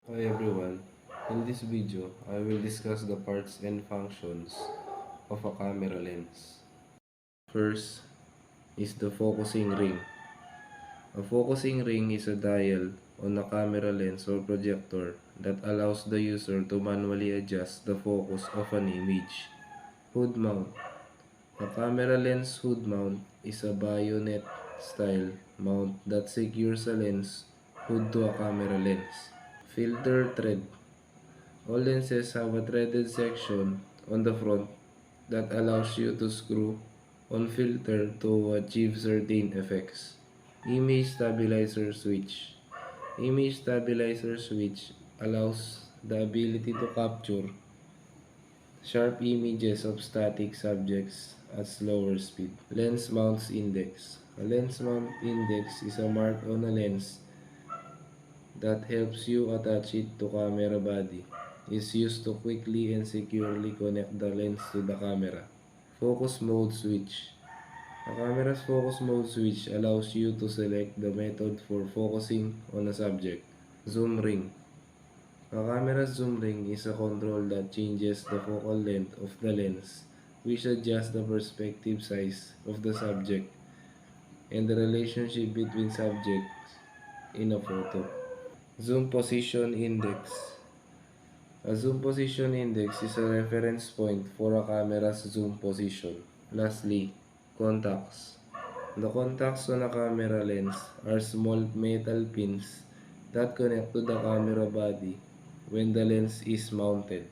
Hi everyone, in this video I will discuss the parts and functions of a camera lens. First is the focusing ring. A focusing ring is a dial on a camera lens or projector that allows the user to manually adjust the focus of an image. Hood mount. A camera lens hood mount is a bayonet style mount that secures a lens hood to a camera lens. Filter thread. All lenses have a threaded section on the front that allows you to screw on filter to achieve certain effects. Image stabilizer switch. Image stabilizer switch allows the ability to capture sharp images of static subjects at slower speed. Lens mounts index. A lens mount index is a mark on a lens that helps you attach it to camera body. Is used to quickly and securely connect the lens to the camera. Focus mode switch. A camera's focus mode switch allows you to select the method for focusing on a subject. Zoom ring. A camera's zoom ring is a control that changes the focal length of the lens, which adjusts the perspective size of the subject and the relationship between subjects in a photo. Zoom position index. A zoom position index is a reference point for a camera's zoom position. Lastly, contacts. The contacts on a camera lens are small metal pins that connect to the camera body when the lens is mounted.